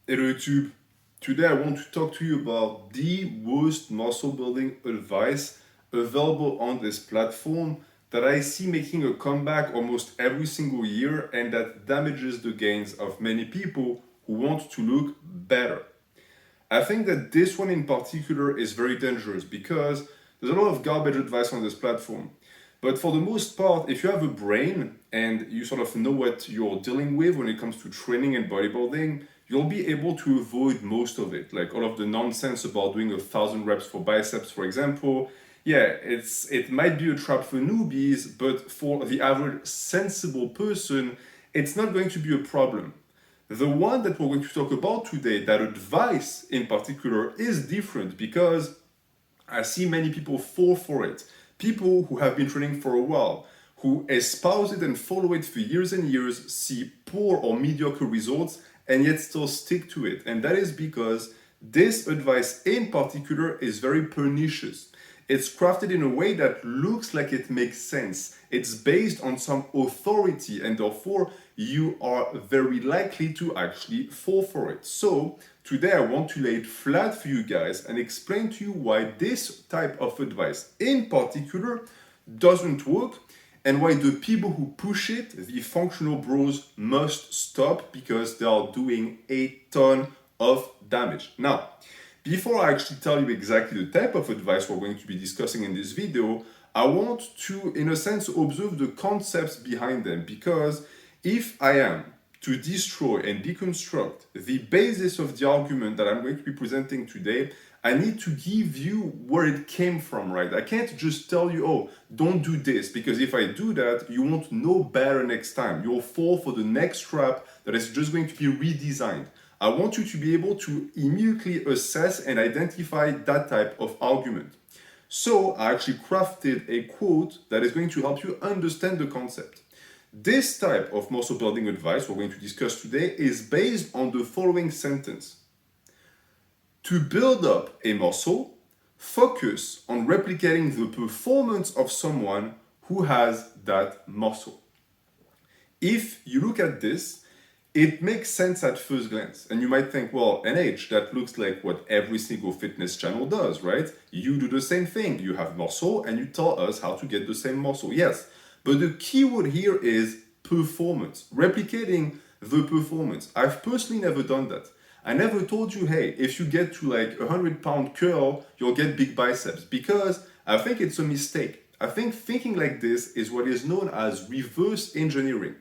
Hello YouTube. Today I want to talk to you about the worst muscle building advice available on this platform that I see making a comeback almost every single year and that damages the gains of many people who want to look better. I think that this one in particular is very dangerous because there's a lot of garbage advice on this platform. But for the most part, if you have a brain and you sort of know what you're dealing with when it comes to training and bodybuilding, you'll be able to avoid most of it. Like all of the nonsense about doing 1,000 reps for biceps, for example. Yeah, it might be a trap for newbies, but for the average sensible person, it's not going to be a problem. The one that we're going to talk about today, that advice in particular, is different because I see many people fall for it. People who have been training for a while, who espouse it and follow it for years and years, see poor or mediocre results, and yet still stick to it. And that is because this advice in particular is very pernicious. It's crafted in a way that looks like it makes sense. It's based on some authority, and therefore you are very likely to actually fall for it. So, today I want to lay it flat for you guys and explain to you why this type of advice in particular doesn't work and why the people who push it, the functional bros, must stop because they are doing a ton of damage. Now, before I actually tell you exactly the type of advice we're going to be discussing in this video, I want to, in a sense, observe the concepts behind them because if I am to destroy and deconstruct the basis of the argument that I'm going to be presenting today, I need to give you where it came from, right? I can't just tell you, oh, don't do this, because if I do that, you won't know better next time. You'll fall for the next trap that is just going to be redesigned. I want you to be able to immediately assess and identify that type of argument. So I actually crafted a quote that is going to help you understand the concept. This type of muscle building advice we're going to discuss today is based on the following sentence. To build up a muscle, focus on replicating the performance of someone who has that muscle. If you look at this, it makes sense at first glance. And you might think, well, NH, that looks like what every single fitness channel does, right? You do the same thing. You have muscle and you tell us how to get the same muscle. Yes, but the keyword here is performance, replicating the performance. I've personally never done that. I never told you, hey, if you get to like 100-pound curl, you'll get big biceps, because I think it's a mistake. I think thinking like this is what is known as reverse engineering.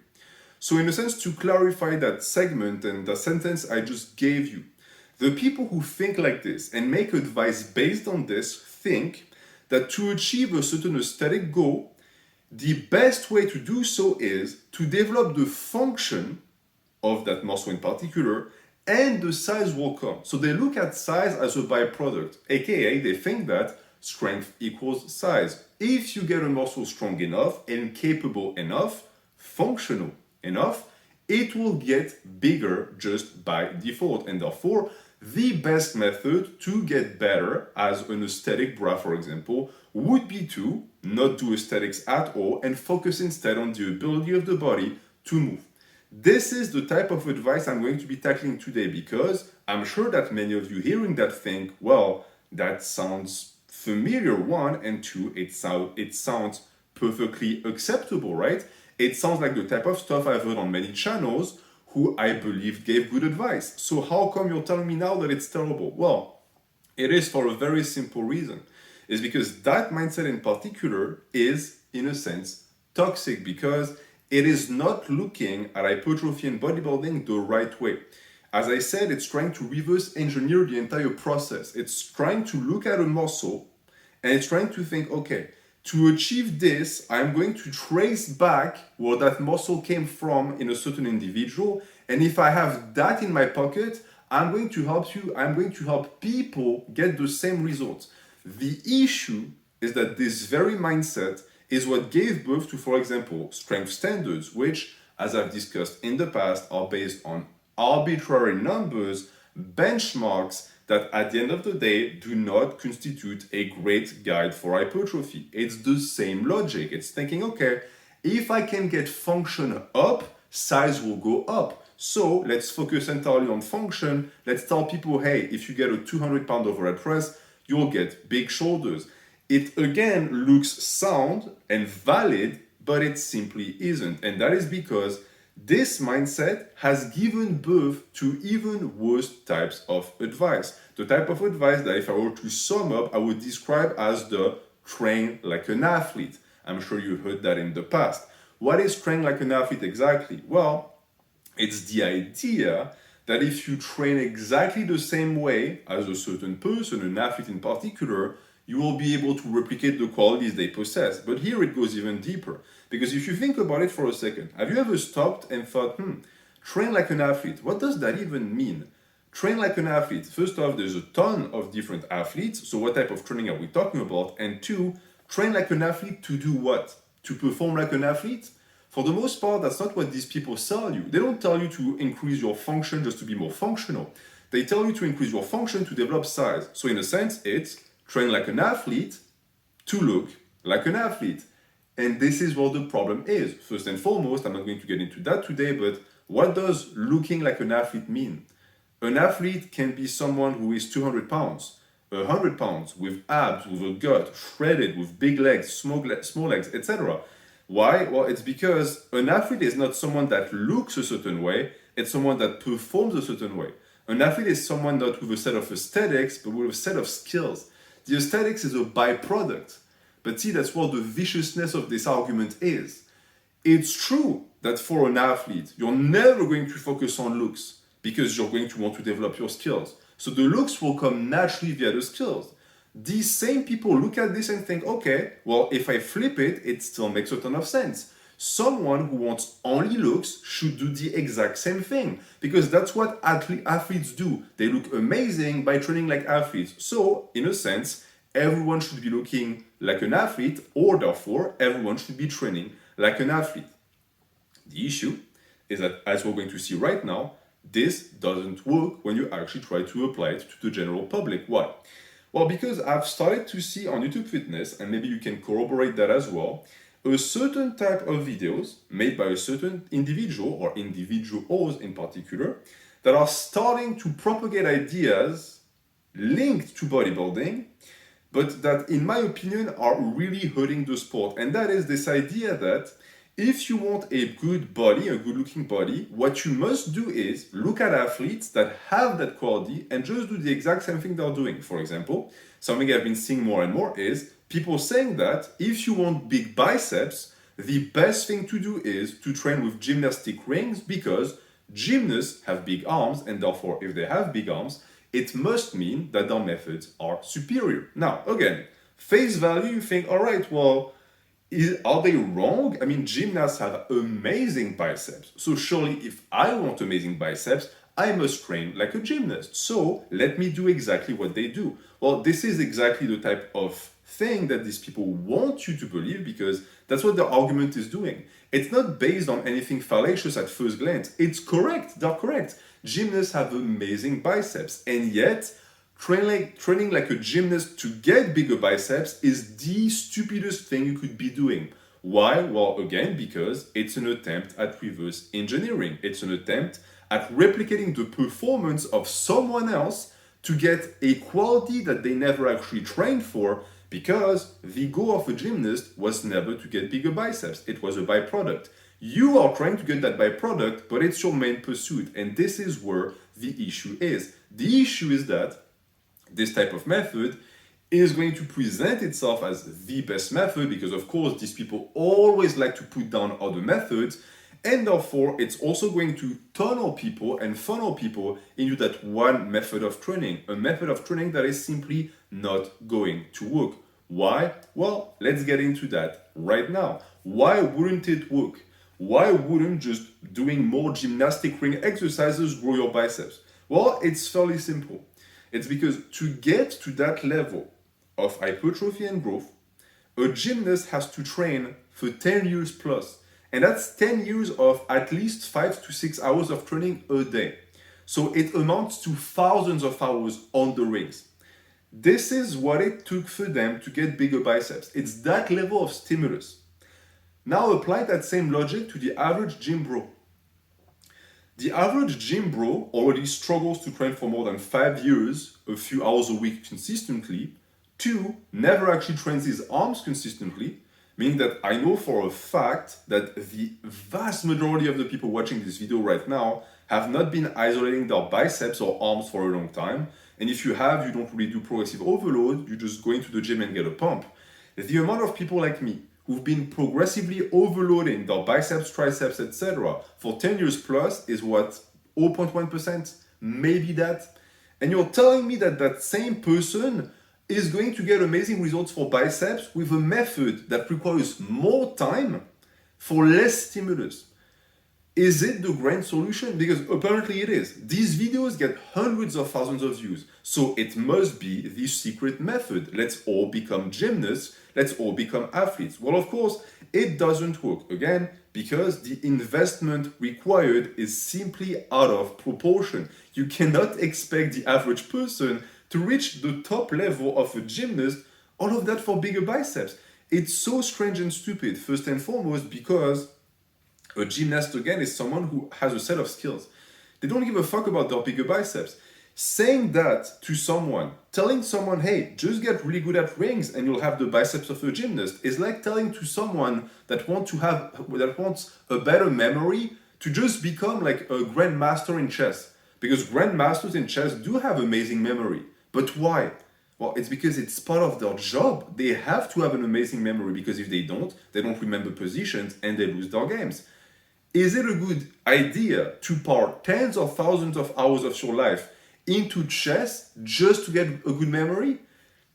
So in a sense, to clarify that segment and the sentence I just gave you, the people who think like this and make advice based on this think that to achieve a certain aesthetic goal, the best way to do so is to develop the function of that muscle in particular, and the size will come. So they look at size as a byproduct, aka they think that strength equals size. If you get a muscle strong enough and capable enough, functional enough, it will get bigger just by default. And therefore, the best method to get better as an aesthetic bra, for example, would be to not do aesthetics at all and focus instead on the ability of the body to move. This is the type of advice I'm going to be tackling today because I'm sure that many of you hearing that think, well, that sounds familiar, one, and two, it sounds perfectly acceptable, right? It sounds like the type of stuff I've heard on many channels who I believe gave good advice. So how come you're telling me now that it's terrible? Well, it is for a very simple reason. It's because that mindset in particular is, in a sense, toxic because it is not looking at hypertrophy and bodybuilding the right way. As I said, it's trying to reverse engineer the entire process. It's trying to look at a muscle and it's trying to think, okay, to achieve this, I'm going to trace back where that muscle came from in a certain individual. And if I have that in my pocket, I'm going to help you, I'm going to help people get the same results. The issue is that this very mindset is what gave birth to, for example, strength standards, which, as I've discussed in the past, are based on arbitrary numbers, benchmarks that at the end of the day do not constitute a great guide for hypertrophy. It's the same logic. It's thinking, okay, if I can get function up, size will go up. So let's focus entirely on function. Let's tell people, hey, if you get a 200-pound overhead press, you'll get big shoulders. It again looks sound and valid, but it simply isn't. And that is because this mindset has given birth to even worse types of advice. The type of advice that, if I were to sum up, I would describe as the train like an athlete. I'm sure you heard that in the past. What is train like an athlete exactly? Well, it's the idea that if you train exactly the same way as a certain person, an athlete in particular, you will be able to replicate the qualities they possess. But here it goes even deeper. Because if you think about it for a second, have you ever stopped and thought, train like an athlete, what does that even mean? Train like an athlete. First off, there's a ton of different athletes. So what type of training are we talking about? And two, train like an athlete to do what? To perform like an athlete? For the most part, that's not what these people sell you. They don't tell you to increase your function just to be more functional. They tell you to increase your function to develop size. So in a sense, it's train like an athlete to look like an athlete. And this is what the problem is. First and foremost, I'm not going to get into that today, but what does looking like an athlete mean? An athlete can be someone who is 200 pounds, 100 pounds, with abs, with a gut, shredded, with big legs, small legs, etc. Why? Well, it's because an athlete is not someone that looks a certain way, it's someone that performs a certain way. An athlete is someone not with a set of aesthetics, but with a set of skills. The aesthetics is a byproduct. But see, that's what the viciousness of this argument is. It's true that for an athlete, you're never going to focus on looks because you're going to want to develop your skills. So the looks will come naturally via the skills. These same people look at this and think, okay, well, if I flip it, it still makes a ton of sense. Someone who wants only looks should do the exact same thing because that's what athletes do. They look amazing by training like athletes. So, in a sense, everyone should be looking like an athlete, or therefore, everyone should be training like an athlete. The issue is that, as we're going to see right now, this doesn't work when you actually try to apply it to the general public. Why? Well, because I've started to see on YouTube Fitness, and maybe you can corroborate that as well, a certain type of videos made by a certain individual or individuals in particular that are starting to propagate ideas linked to bodybuilding, but that, in my opinion, are really hurting the sport. And that is this idea that if you want a good body, a good looking body, what you must do is look at athletes that have that quality and just do the exact same thing they're doing. For example, something I've been seeing more and more is people saying that if you want big biceps, the best thing to do is to train with gymnastic rings because gymnasts have big arms, and therefore, if they have big arms, it must mean that their methods are superior. Now, again, face value, you think, all right, well, are they wrong? I mean, gymnasts have amazing biceps. So surely if I want amazing biceps, I must train like a gymnast. So let me do exactly what they do. Well, this is exactly the type of thing that these people want you to believe because that's what the argument is doing. It's not based on anything fallacious at first glance. It's correct. They're correct. Gymnasts have amazing biceps, and yet training like a gymnast to get bigger biceps is the stupidest thing you could be doing. Why? Well, again, because it's an attempt at reverse engineering. It's an attempt at replicating the performance of someone else to get a quality that they never actually trained for, because the goal of a gymnast was never to get bigger biceps. It was a byproduct. You are trying to get that byproduct, but it's your main pursuit. And this is where the issue is. The issue is that this type of method is going to present itself as the best method because, of course, these people always like to put down other methods, and therefore it's also going to tunnel people and funnel people into that one method of training, a method of training that is simply not going to work. Why? Well, let's get into that right now. Why wouldn't it work? Why wouldn't just doing more gymnastic ring exercises grow your biceps? Well, it's fairly simple. It's because to get to that level of hypertrophy and growth, a gymnast has to train for 10 years plus. And that's 10 years of at least 5 to 6 hours of training a day. So it amounts to thousands of hours on the rings. This is what it took for them to get bigger biceps. It's that level of stimulus. Now apply that same logic to the average gym bro. The average gym bro already struggles to train for more than 5 years, a few hours a week consistently. Two, never actually trains his arms consistently, meaning that I know for a fact that the vast majority of the people watching this video right now have not been isolating their biceps or arms for a long time. And if you have, you don't really do progressive overload, you just go into the gym and get a pump. The amount of people like me who've been progressively overloading their biceps, triceps, etc. for 10 years plus is what? 0.1%? Maybe that. And you're telling me that that same person is going to get amazing results for biceps with a method that requires more time for less stimulus. Is it the grand solution? Because apparently it is. These videos get hundreds of thousands of views. So it must be the secret method. Let's all become gymnasts. Let's all become athletes. Well, of course, it doesn't work. Again, because the investment required is simply out of proportion. You cannot expect the average person to reach the top level of a gymnast, all of that for bigger biceps. It's so strange and stupid, first and foremost, because a gymnast, again, is someone who has a set of skills. They don't give a fuck about their bigger biceps. Saying that to someone, telling someone, hey, just get really good at rings and you'll have the biceps of a gymnast, is like telling to someone that wants a better memory to just become like a grandmaster in chess. Because grandmasters in chess do have amazing memory. But why? Well, it's because it's part of their job. They have to have an amazing memory because if they don't remember positions and they lose their games. Is it a good idea to pour tens of thousands of hours of your life into chess just to get a good memory?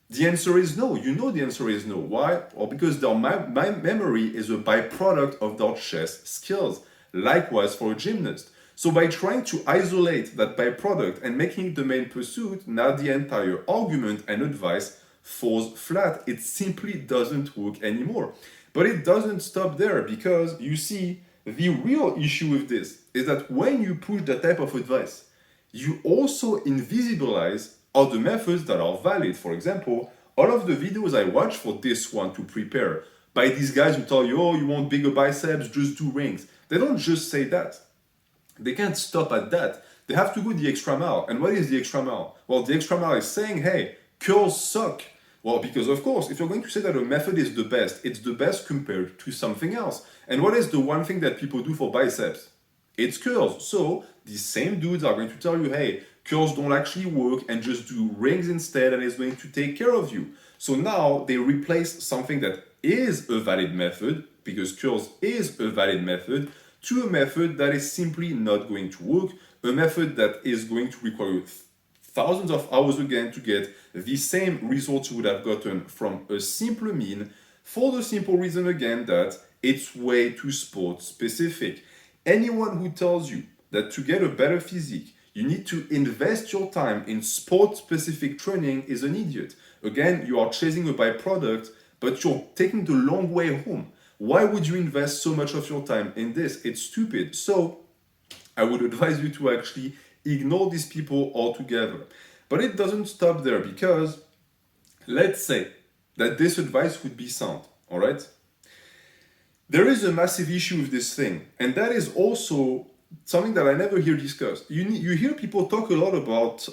The answer is no. You know the answer is no. Why? Well, because their memory is a byproduct of their chess skills. Likewise for a gymnast. So by trying to isolate that byproduct and making it the main pursuit, now the entire argument and advice falls flat. It simply doesn't work anymore. But it doesn't stop there because you see, the real issue with this is that when you push that type of advice, you also invisibilize other methods that are valid. For example, all of the videos I watch for this one to prepare by these guys who tell you, oh, you want bigger biceps, just do rings. They don't just say that. They can't stop at that. They have to go the extra mile. And what is the extra mile? Well, the extra mile is saying, hey, curls suck. Well, because of course, if you're going to say that a method is the best, it's the best compared to something else. And what is the one thing that people do for biceps? It's curls. So these same dudes are going to tell you, hey, curls don't actually work and just do rings instead and it's going to take care of you. So now they replace something that is a valid method, because curls is a valid method, to a method that is simply not going to work, a method that is going to require thousands of hours again to get the same results you would have gotten from a simpler mean, for the simple reason again that it's way too sport specific. Anyone who tells you that to get a better physique, you need to invest your time in sport specific training is an idiot. Again, you are chasing a byproduct, but you're taking the long way home. Why would you invest so much of your time in this? It's stupid. So I would advise you to actually ignore these people altogether. But it doesn't stop there, because let's say that this advice would be sound, all right? There is a massive issue with this thing, and that is also something that I never hear discussed. You hear people talk a lot about,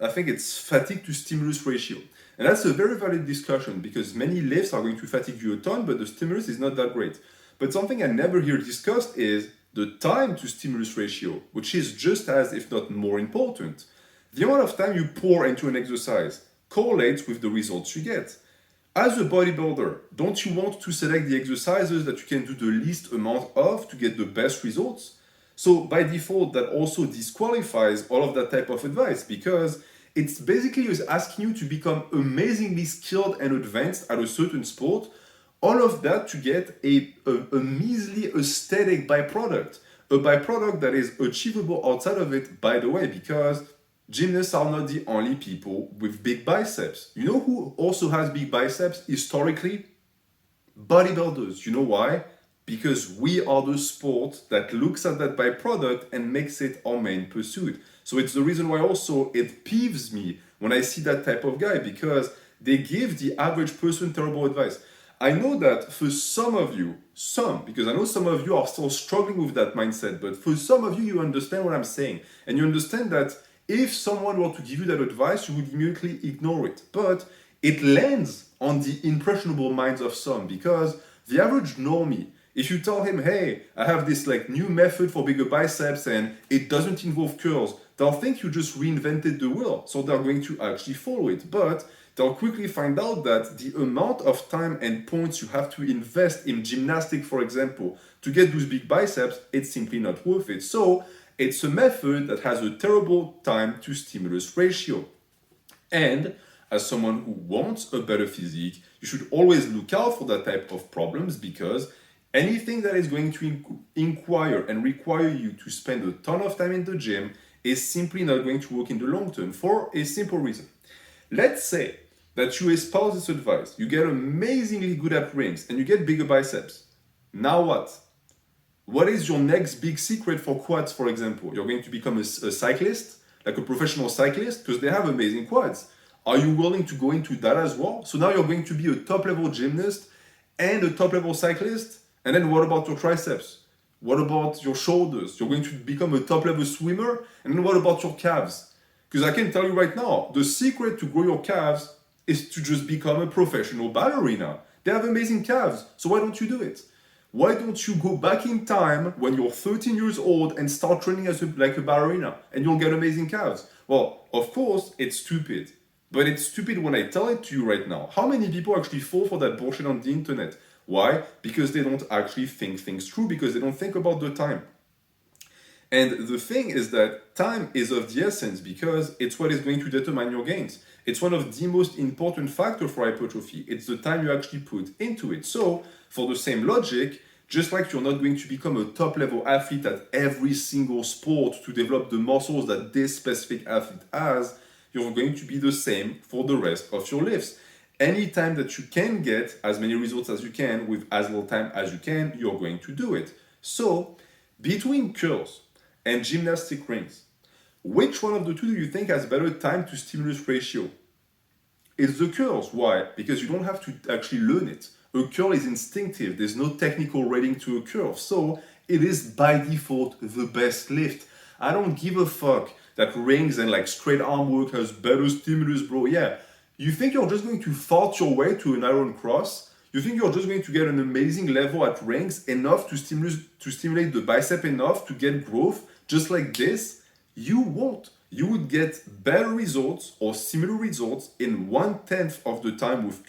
I think it's fatigue to stimulus ratio. And that's a very valid discussion, because many lifts are going to fatigue you a ton, but the stimulus is not that great. But something I never hear discussed is the time to stimulus ratio, which is just as, if not more important. The amount of time you pour into an exercise correlates with the results you get. As a bodybuilder, don't you want to select the exercises that you can do the least amount of to get the best results? So by default, that also disqualifies all of that type of advice, because it's basically asking you to become amazingly skilled and advanced at a certain sport, all of that to get a measly aesthetic byproduct. A byproduct that is achievable outside of it, by the way, because gymnasts are not the only people with big biceps. You know who also has big biceps historically? Bodybuilders. You know why? Because we are the sport that looks at that byproduct and makes it our main pursuit. So it's the reason why also it peeves me when I see that type of guy, because they give the average person terrible advice. I know that for some of you, because I know some of you are still struggling with that mindset, but for some of you, you understand what I'm saying. And you understand that if someone were to give you that advice, you would immediately ignore it. But it lands on the impressionable minds of some, because the average normie, if you tell him, hey, I have this like new method for bigger biceps and it doesn't involve curls, they'll think you just reinvented the wheel. So they're going to actually follow it. But they'll quickly find out that the amount of time and points you have to invest in gymnastics, for example, to get those big biceps, it's simply not worth it. So it's a method that has a terrible time to stimulus ratio. And as someone who wants a better physique, you should always look out for that type of problems, because anything that is going to inquire and require you to spend a ton of time in the gym is simply not going to work in the long term, for a simple reason. Let's say that you espouse this advice, you get amazingly good at rings, and you get bigger biceps. Now what? What is your next big secret for quads, for example? You're going to become a cyclist, like a professional cyclist, because they have amazing quads. Are you willing to go into that as well? So now you're going to be a top-level gymnast and a top-level cyclist? And then what about your triceps? What about your shoulders? You're going to become a top-level swimmer? And then what about your calves? Because I can tell you right now, the secret to grow your calves is to just become a professional ballerina. They have amazing calves, so why don't you do it? Why don't you go back in time when you're 13 years old and start training like a ballerina, and you'll get amazing calves? Well, of course, it's stupid. But it's stupid when I tell it to you right now. How many people actually fall for that bullshit on the internet? Why? Because they don't actually think things through, because they don't think about the time. And the thing is that time is of the essence, because it's what is going to determine your gains. It's one of the most important factors for hypertrophy. It's the time you actually put into it. So, for the same logic, just like you're not going to become a top-level athlete at every single sport to develop the muscles that this specific athlete has, you're going to be the same for the rest of your lifts. Anytime that you can get as many results as you can with as little time as you can, you're going to do it. So, between curls and gymnastic rings, which one of the two do you think has better time to stimulus ratio? It's the curls. Why? Because you don't have to actually learn it. A curl is instinctive. There's no technical rating to a curl. So it is by default the best lift. I don't give a fuck that rings and like straight arm work has better stimulus, bro. Yeah. You think you're just going to fart your way to an iron cross? You think you're just going to get an amazing level at rings, enough to stimulate the bicep enough to get growth just like this? You won't. You would get better results or similar results in 1/10 of the time with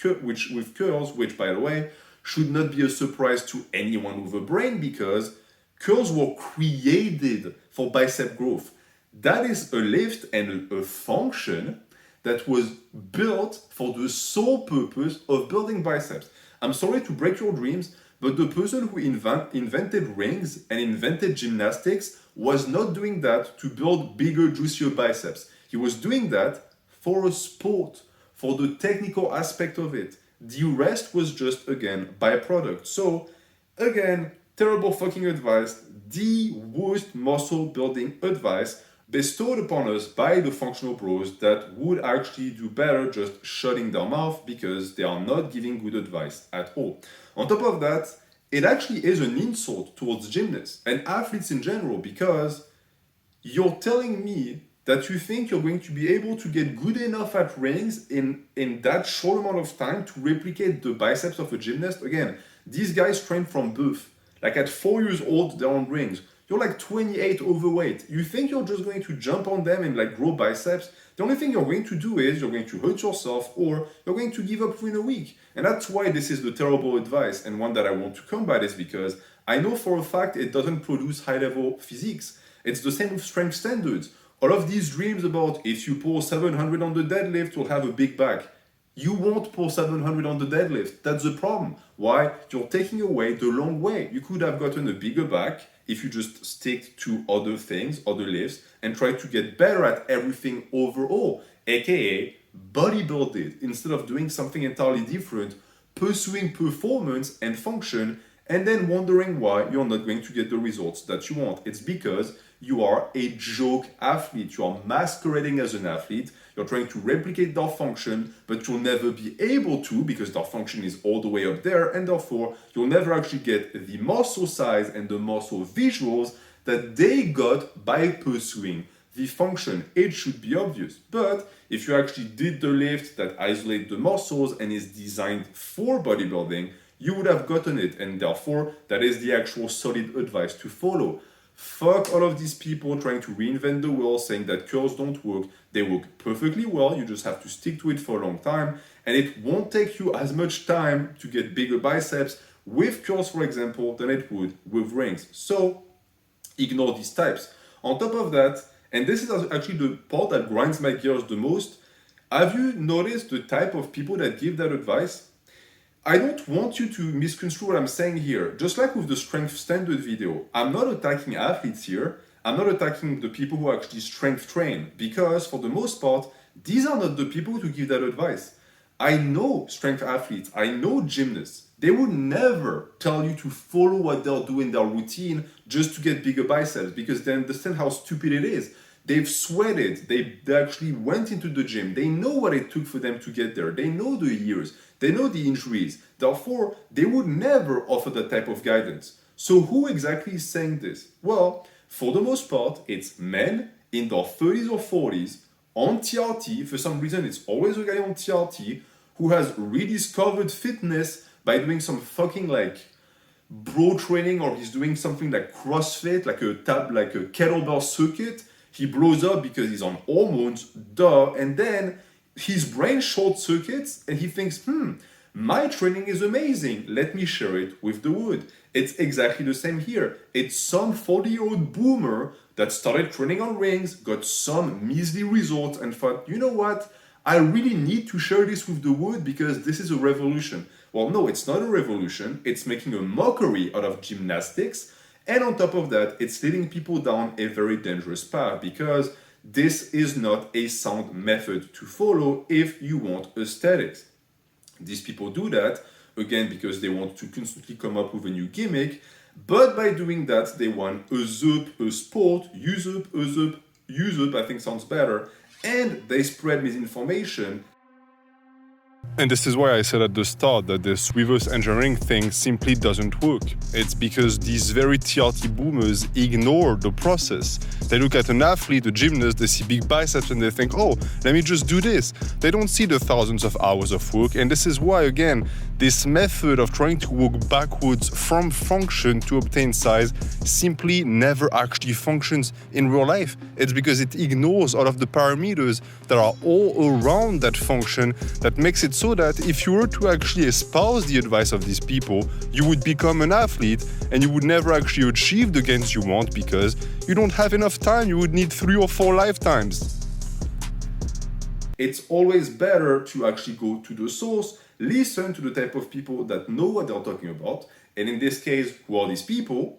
curls, which, by the way, should not be a surprise to anyone with a brain, because curls were created for bicep growth. That is a lift and a function that was built for the sole purpose of building biceps. I'm sorry to break your dreams, but the person who invented rings and invented gymnastics was not doing that to build bigger, juicier biceps. He was doing that for a sport, for the technical aspect of it. The rest was just, again, byproduct. So, again, terrible fucking advice, the worst muscle building advice bestowed upon us by the functional bros that would actually do better just shutting their mouth, because they are not giving good advice at all. On top of that, it actually is an insult towards gymnasts and athletes in general, because you're telling me that you think you're going to be able to get good enough at rings in that short amount of time to replicate the biceps of a gymnast. Again, these guys train from birth. Like at 4 years old, they're on rings. You're like 28 overweight. You think you're just going to jump on them and like grow biceps? The only thing you're going to do is you're going to hurt yourself, or you're going to give up within a week. And that's why this is the terrible advice, and one that I want to combat, is because I know for a fact it doesn't produce high-level physiques. It's the same with strength standards. All of these dreams about if you pull 700 on the deadlift, you'll have a big back. You won't pull 700 on the deadlift. That's the problem. Why? You're taking away the long way. You could have gotten a bigger back if you just stick to other things, other lifts, and try to get better at everything overall, aka bodybuild it, instead of doing something entirely different, pursuing performance and function, and then wondering why you're not going to get the results that you want. It's because you are a joke athlete. You are masquerading as an athlete. You're trying to replicate their function, but you'll never be able to because their function is all the way up there, and therefore you'll never actually get the muscle size and the muscle visuals that they got by pursuing the function. It should be obvious. But if you actually did the lift that isolates the muscles and is designed for bodybuilding, you would have gotten it, and therefore that is the actual solid advice to follow. Fuck all of these people trying to reinvent the wheel, saying that curls don't work. They work perfectly well, you just have to stick to it for a long time, and it won't take you as much time to get bigger biceps with curls, for example, than it would with rings. So ignore these types. On top of that, and this is actually the part that grinds my gears the most, have you noticed the type of people that give that advice? I don't want you to misconstrue what I'm saying here. Just like with the strength standard video, I'm not attacking athletes here. I'm not attacking the people who actually strength train, because for the most part, these are not the people to give that advice. I know strength athletes, I know gymnasts. They would never tell you to follow what they'll do in their routine just to get bigger biceps, because they understand how stupid it is. They've sweated, they actually went into the gym, they know what it took for them to get there, they know the years, they know the injuries, therefore they would never offer that type of guidance. So who exactly is saying this? Well, for the most part, it's men in their 30s or 40s on TRT. For some reason, it's always a guy on TRT who has rediscovered fitness by doing some fucking like bro training, or he's doing something like CrossFit, like a kettlebell circuit. He blows up because he's on hormones, duh, and then his brain short circuits and he thinks, my training is amazing, let me share it with the world. It's exactly the same here. It's some 40-year-old boomer that started training on rings, got some measly results, and thought, you know what, I really need to share this with the world because this is a revolution. Well, no, it's not a revolution. It's making a mockery out of gymnastics. And on top of that, it's leading people down a very dangerous path, because this is not a sound method to follow if you want aesthetics. These people do that, again, because they want to constantly come up with a new gimmick, but by doing that, they want a sport, use up, I think sounds better, and they spread misinformation. And this is why I said at the start that this reverse engineering thing simply doesn't work. It's because these very TRT boomers ignore the process. They look at an athlete, a gymnast, they see big biceps and they think, oh, let me just do this. They don't see the thousands of hours of work. And this is why, again, this method of trying to work backwards from function to obtain size simply never actually functions in real life. It's because it ignores all of the parameters that are all around that function, that makes it so that if you were to actually espouse the advice of these people, you would become an athlete and you would never actually achieve the gains you want because you don't have enough time. You would need 3 or 4 lifetimes. It's always better to actually go to the source, listen to the type of people that know what they're talking about, and in this case, who are these people?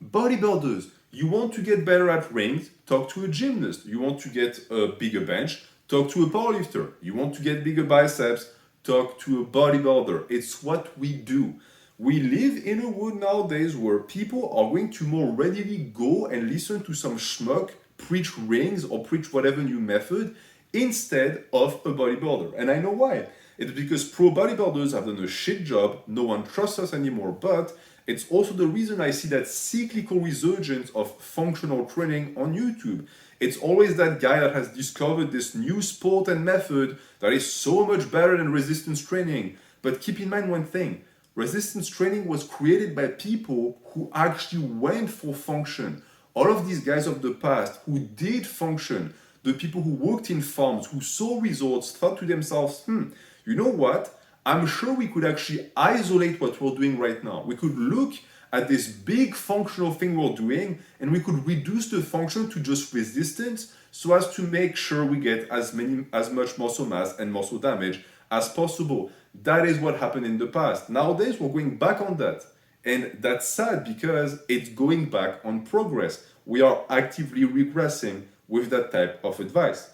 Bodybuilders. You want to get better at rings, talk to a gymnast. You want to get a bigger bench, talk to a powerlifter. You want to get bigger biceps, talk to a bodybuilder. It's what we do. We live in a world nowadays where people are going to more readily go and listen to some schmuck preach rings or preach whatever new method instead of a bodybuilder. And I know why. It's because pro bodybuilders have done a shit job, no one trusts us anymore, but it's also the reason I see that cyclical resurgence of functional training on YouTube. It's always that guy that has discovered this new sport and method that is so much better than resistance training. But keep in mind one thing, resistance training was created by people who actually went for function. All of these guys of the past who did function, the people who worked in farms, who saw results, thought to themselves, you know what? I'm sure we could actually isolate what we're doing right now. We could look at this big functional thing we're doing and we could reduce the function to just resistance so as to make sure we get as much muscle mass and muscle damage as possible. That is what happened in the past. Nowadays, we're going back on that. And that's sad because it's going back on progress. We are actively regressing with that type of advice.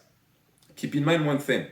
Keep in mind one thing.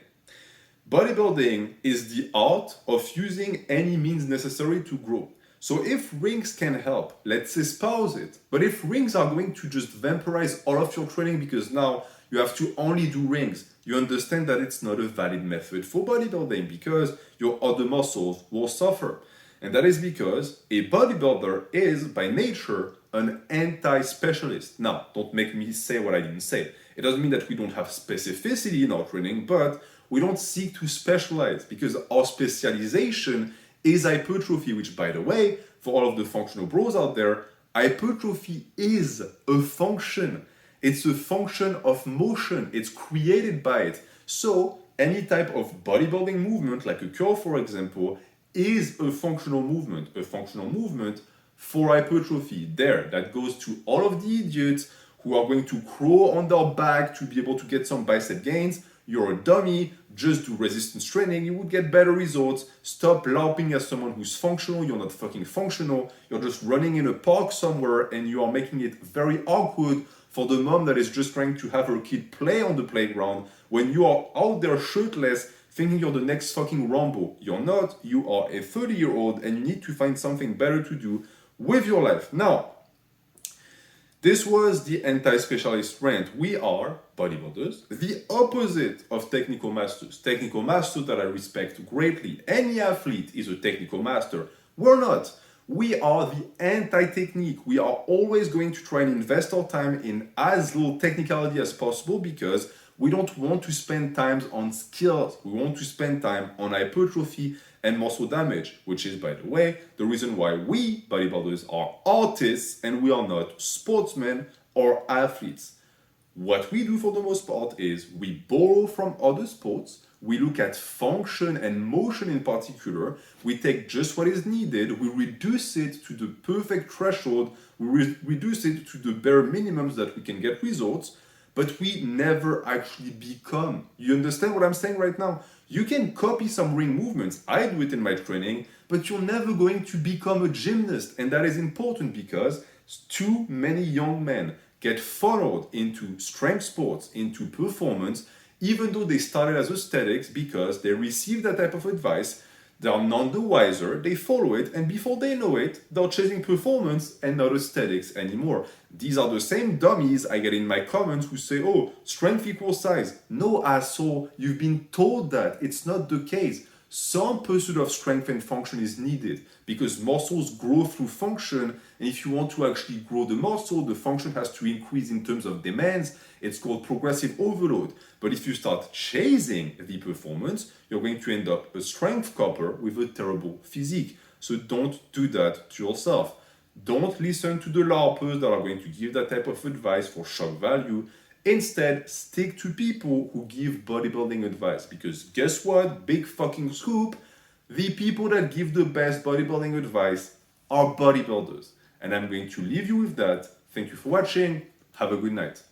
Bodybuilding is the art of using any means necessary to grow. So if rings can help, let's espouse it. But if rings are going to just vampirize all of your training because now you have to only do rings, you understand that it's not a valid method for bodybuilding because your other muscles will suffer. And that is because a bodybuilder is, by nature, an anti-specialist. Now, don't make me say what I didn't say. It doesn't mean that we don't have specificity in our training, but we don't seek to specialize because our specialization is hypertrophy, which, by the way, for all of the functional bros out there, hypertrophy is a function. It's a function of motion. It's created by it. So any type of bodybuilding movement, like a curl, for example, is a functional movement for hypertrophy. There, that goes to all of the idiots who are going to crawl on their back to be able to get some bicep gains. You're a dummy, just do resistance training, you would get better results. Stop LARPing as someone who's functional, you're not fucking functional. You're just running in a park somewhere and you are making it very awkward for the mom that is just trying to have her kid play on the playground when you are out there shirtless thinking you're the next fucking Rambo. You're not, you are a 30-year-old and you need to find something better to do with your life. Now, this was the anti-specialist rant. We are bodybuilders, the opposite of technical masters. Technical masters that I respect greatly. Any athlete is a technical master. We're not. We are the anti-technique. We are always going to try and invest our time in as little technicality as possible because we don't want to spend time on skills. We want to spend time on hypertrophy and muscle damage, which is, by the way, the reason why we bodybuilders are artists and we are not sportsmen or athletes. What we do for the most part is we borrow from other sports, we look at function and motion in particular, we take just what is needed, we reduce it to the perfect threshold, we reduce it to the bare minimums that we can get results, but we never actually become. You understand what I'm saying right now? You can copy some ring movements, I do it in my training, but you're never going to become a gymnast. And that is important because too many young men get funneled into strength sports, into performance, even though they started as aesthetics because they received that type of advice. They are none the wiser, they follow it, and before they know it, they're chasing performance and not aesthetics anymore. These are the same dummies I get in my comments who say, oh, strength equals size. No, asshole, you've been told that. It's not the case. Some pursuit of strength and function is needed because muscles grow through function, and if you want to actually grow the muscle, the function has to increase in terms of demands. It's called progressive overload. But if you start chasing the performance, you're going to end up a strength copper with a terrible physique. So don't do that to yourself. Don't listen to the LARPers that are going to give that type of advice for shock value. Instead, stick to people who give bodybuilding advice because guess what? Big fucking scoop. The people that give the best bodybuilding advice are bodybuilders. And I'm going to leave you with that. Thank you for watching. Have a good night.